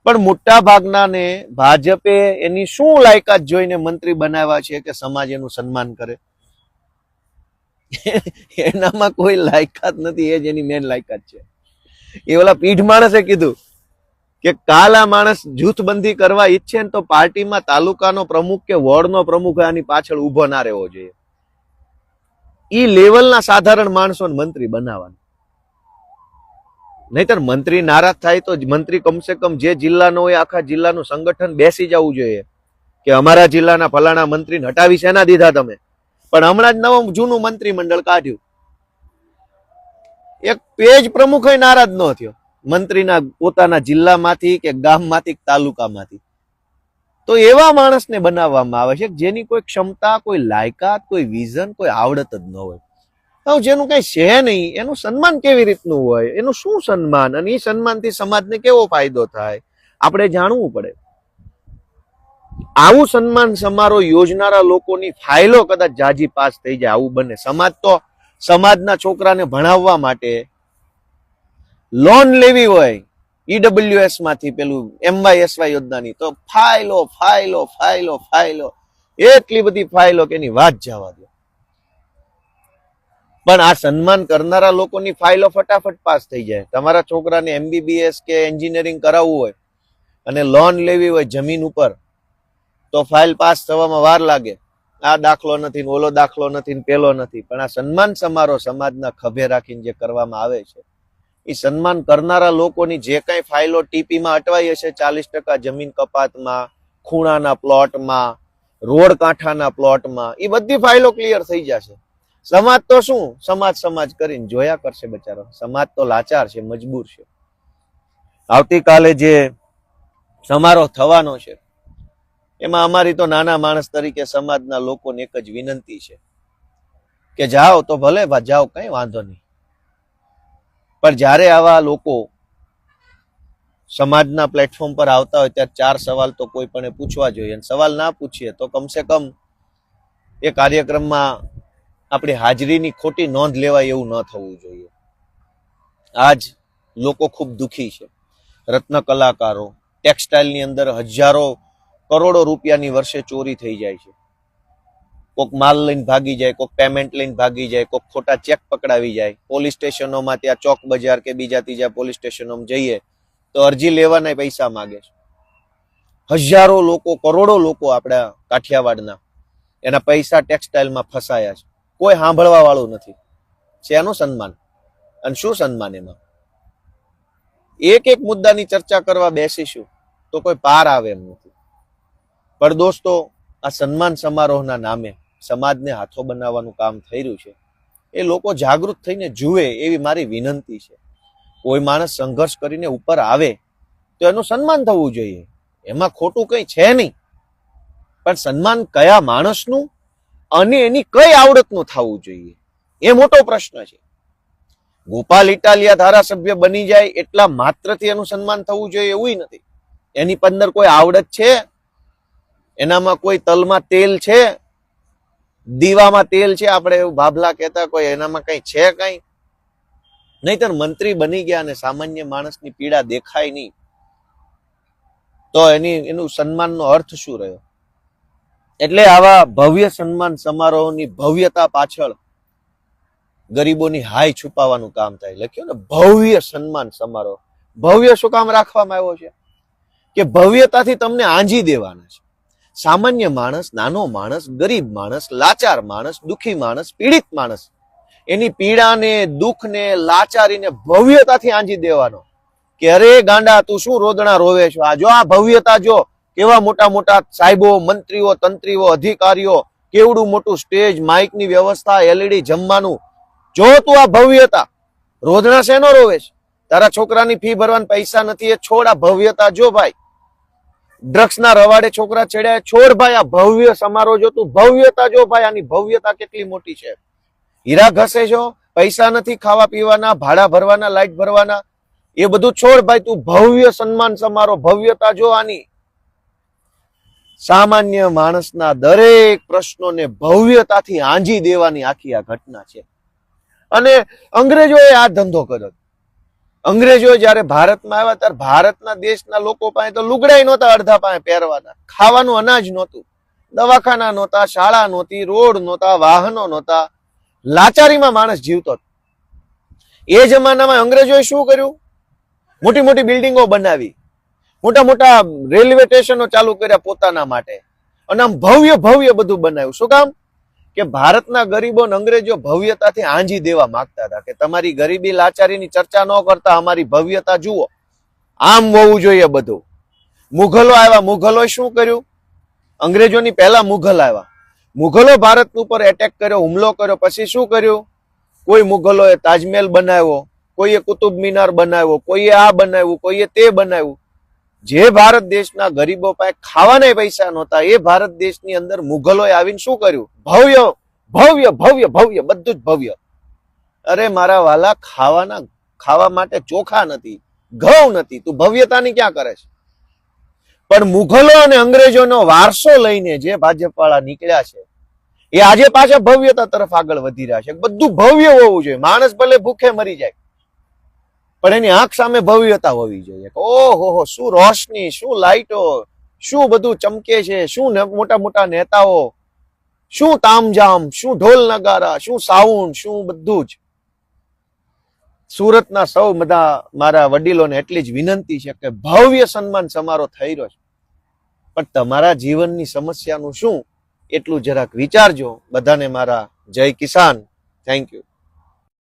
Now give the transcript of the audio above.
પણ મોટા ભાગનાને ભાજપે એની શું લાયકાત જોઈને મંત્રી બનાવ્યા છે કે સમાજ એનું સન્માન કરે? એનામાં કોઈ લાયકાત નથી, એ જ એની મેન લાયકાત છે. એ ઓલા પીઢ માણસે કીધું કે કાલ આ માણસ જૂથબંધી કરવા ઈચ્છે ને તો પાર્ટીમાં તાલુકાનો પ્રમુખ કે વોર્ડનો પ્રમુખ આની પાછળ ઉભો ના રહેવો જોઈએ. ઈ લેવલના સાધારણ માણસોને મંત્રી બનાવવાના. નહીતર મંત્રી નારાજ થાય તો મંત્રી કમસે કમ જે જિલ્લાનો હોય આખા જિલ્લાનું સંગઠન બેસી જવું જોઈએ કે અમારા જિલ્લાના ફલાણા મંત્રીને હટાવી શેના દીધા તમે? પણ હમણાં જ નવું જૂનું મંત્રીમંડળ કાઢ્યું. એક પેજ પ્રમુખ નારાજ ન થયો મંત્રીના પોતાના જિલ્લામાંથી કે ગામમાંથી તાલુકામાંથી. તો એવા માણસને બનાવવામાં આવે છે જેની કોઈ ક્ષમતા, કોઈ લાયકાત, કોઈ વિઝન, કોઈ આવડત જ ન હોય. જેનું કઈ છે નહીં એનું સન્માન કેવી રીતનું હોય? એનું શું સન્માન? અને એ સન્માનથી સમાજને કેવો ફાયદો થાય આપણે જાણવું પડે. આવું સન્માન સમારોહ યોજનારા લોકોની ફાઇલો કદાચ જાજી પાસ થઈ જાય, આવું બને. સમાજ તો સમાજના છોકરાને ભણાવવા માટે લોન લેવી હોય ઈડબ્લ્યુએસ માંથી, પેલું MYSY યોજનાની, તો ફાઇલો ફાઇલો ફાઇલો ફાઇલો, એટલી બધી ફાઇલો કે એની વાત જવા દો. પણ આ સન્માન કરનારા લોકોની ફાઇલો ફટાફટ પાસ થઈ જાય. તમારા છોકરાને MBBS કે એન્જિનિયરિંગ કરાવવું હોય અને લોન લેવી હોય જમીન ઉપર, તો ફાઇલ પાસ થવામાં વાર લાગે. આ દાખલો નથી, ઓલો દાખલો નથી, પેલો નથી. પણ આ સન્માન સમારોહ સમાજના ખભે રાખીને જે કરવામાં આવે છે, એ સન્માન કરનારા લોકોની જે કઈ ફાઇલો ટીપીમાં અટવાઈ હશે, 40% જમીન કપાતમાં, ખૂણાના પ્લોટમાં, રોડ કાંઠાના પ્લોટમાં, એ બધી ફાઇલો ક્લિયર થઈ જશે. સમાજ તો શું સમાજ કરીને જોયા કરશે બચારો. સમાજ તો લાચાર છે, મજબૂર છે. આવતીકાલે જે સમારોહ થવાનો છે એમાં અમારી તો નાના માણસ તરીકે સમાજના લોકોને એક જ વિનંતી છે કે જાઓ તો ભલે જાઓ, કઈ વાંધો નહીં. પણ જ્યારે આવા લોકો સમાજના પ્લેટફોર્મ પર આવતા હોય ત્યારે 4 સવાલ તો કોઈ પણ પૂછવા જોઈએ. સવાલ ના પૂછીએ તો કમસે કમ એ કાર્યક્રમમાં આપણી હાજરીની ખોટી નોંધ લેવાય એવું ન થવું જોઈએ. આજ લોકો ખૂબ દુખી છે. રત્ન કલાકારો, ટેક્સટાઇલની અંદર હજારો કરોડો રૂપિયાની વર્ષે ચોરી થઈ જાય છે. કોક માલ લઈને ભાગી જાય, કોક પેમેન્ટ લઈને ભાગી જાય, કોક ખોટા ચેક પકડાવી જાય. પોલીસ સ્ટેશનોમાં, ત્યાં ચોક બજાર કે બીજા ત્રીજા પોલીસ સ્ટેશનોમાં જઈએ તો અરજી લેવાના પૈસા માગે છે. હજારો લોકો, કરોડો લોકો આપણા કાઠિયાવાડના એના પૈસા ટેક્સટાઇલમાં ફસાયા છે. કોઈ સાંભળવા વાળું નથી. શેનું સન્માન અને શું સન્માન એમાં? એક એક મુદ્દાની ચર્ચા કરવા બેસીશું તો કોઈ પાર આવે એમ નથી. પણ દોસ્તો, આ સન્માન સમારોહના નામે સમાજને હાથો બનાવવાનું કામ થઈ રહ્યું છે. એ લોકો જાગૃત થઈને જુએ એવી મારી વિનંતી છે. કોઈ માણસ સંઘર્ષ કરીને ઉપર આવે તો એનું સન્માન થવું જોઈએ, એમાં ખોટું કઈ છે નહીં. પણ સન્માન કયા માણસનું અને એની કઈ આવડતનું થવું જોઈએ, એ મોટો પ્રશ્ન છે. ગોપાલ ઇટાલિયા ધારાસભ્ય બની જાય એટલા માત્રથી એનું સન્માન થવું જોઈએ એવું નથી. એની અંદર કોઈ આવડત છે? એનામાં કોઈ તલમાં તેલ છે, દીવામાં તેલ છે, આપણે એવું બાબલા કહેતા, કોઈ એનામાં કઈ છે? કઈ નહીતર મંત્રી બની ગયા અને સામાન્ય માણસની પીડા દેખાય નહીં તો એનું સન્માનનો અર્થ શું રહ્યો? એટલે આવા ભવ્ય સન્માન સમારોહની ભવ્યતા પાછળ ગરીબોની હાય છુપાવવાનું કામ થાય. લખ્યું ને ભવ્ય સન્માન સમારોહ. ભવ્ય શું કામ રાખવામાં આવ્યો છે? કે ભવ્યતાથી તમને આંજી દેવાના છે. સામાન્ય માણસ, નાનો માણસ, ગરીબ માણસ, લાચાર માણસ, દુખી માણસ, પીડિત માણસ, એની પીડાને, દુઃખને, લાચારીને ભવ્યતાથી આંજી દેવાનો કે અરે ગાંડા, તું શું રોદણા રોવે છો? આ જો, આ ભવ્યતા જો, કેવા મોટા મોટા સાહેબો, મંત્રીઓ, તંત્રીઓ, અધિકારીઓ, કેવડું મોટું સ્ટેજ, માઇકની વ્યવસ્થા, LED જમવાનું. જો તું આ ભવ્યતા, રોદણા શેનો રોવે છે? તારા છોકરાની ફી ભરવાના પૈસા નથી એ છોડ. આ ભવ્યતા જો ભાઈ. ડ્રગ્સના રવાડે છોકરા ચડ્યા, છોડ ભાઈ. આ ભવ્ય સમારોહ જો, તું ભવ્યતા જો ભાઈ. આની ભવ્યતા કેટલી મોટી છે. હીરા ઘસે છો, પૈસા નથી ખાવા પીવાના, ભાડા ભરવાના, લાઇટ ભરવાના, એ બધું છોડ ભાઈ. તું ભવ્ય સન્માન સમારોહ, ભવ્યતા જો આની. સામાન્ય માણસના દરેક પ્રશ્નોને ભવ્યતાથી આંજી દેવાની આખી આ ઘટના છે. અને અંગ્રેજોએ આ ધંધો કર્યો. અંગ્રેજો જયારે ભારતમાં આવ્યા ત્યારે ભારતના દેશના લોકો પાસે તો લુગડાઈ નહોતા, અડધા પાસે પહેરવાના, ખાવાનું અનાજ નહોતું, દવાખાના નહોતા, શાળા નહોતી, રોડ નહોતા, વાહનો નહોતા, લાચારીમાં માણસ જીવતો હતો. એ જમાનામાં અંગ્રેજોએ શું કર્યું? મોટી મોટી બિલ્ડિંગો બનાવી, મોટા મોટા રેલવે સ્ટેશનો ચાલુ કર્યા પોતાના માટે, અને આમ ભવ્ય ભવ્ય બધું બનાવ્યું. શું કામ? કે ભારતના ગરીબો અંગ્રેજો ભવ્યતાથી આંજી દેવા માંગતા હતા કે તમારી ગરીબી લાચારીની ચર્ચા ન કરતા અમારી ભવ્યતા જુઓ, આમ હોવું જોઈએ બધું. મુઘલો આવ્યા. મુઘલોએ શું કર્યું? અંગ્રેજોની પહેલા મુઘલ આવ્યા. મુઘલો ભારત ઉપર એટેક કર્યો, હુમલો કર્યો. પછી શું કર્યું? કોઈ મુઘલોએ તાજમહેલ બનાવ્યો, કોઈએ કુતુબ મિનાર બનાવ્યો, કોઈએ આ બનાવ્યું, કોઈએ તે બનાવ્યું. જે ભારત દેશના ગરીબો પાસે ખાવાના પૈસા નહોતા, એ ભારત દેશની અંદર મુઘલોએ આવીને શું કર્યું? ભવ્ય ભવ્ય ભવ્ય ભવ્ય, બધું જ ભવ્ય. અરે મારા વાલા, ખાવા માટે ચોખા નથી, ઘઉં નથી, તું ભવ્યતાની ક્યાં કરે છે? પણ મુઘલો અને અંગ્રેજોનો વારસો લઈને જે ભાજપવાળા નીકળ્યા છે, એ આજે પાછા ભવ્યતા તરફ આગળ વધી રહ્યા છે. બધું ભવ્ય હોવું જોઈએ. માણસ ભલે ભૂખે મરી જાય, પણ એની આંખ સામે ભવ્યતા હોવી જોઈએ. ઓહો, શું રોશની, શું લાઈટો, શું બધું ચમકે છે, શું મોટા મોટા નેતાઓ, શું તામજામ, શું ઢોલ નગારા, શું સાઉન્ડ, શું બધું જ. સુરતના સૌ બધા મારા વડીલોને એટલી જ વિનંતી છે કે ભવ્ય સન્માન સમારોહ થઈ રહ્યો છે, પણ તમારા જીવનની સમસ્યાનું શું એટલું જરાક વિચારજો. બધાને મારા જય કિસાન. Thank you.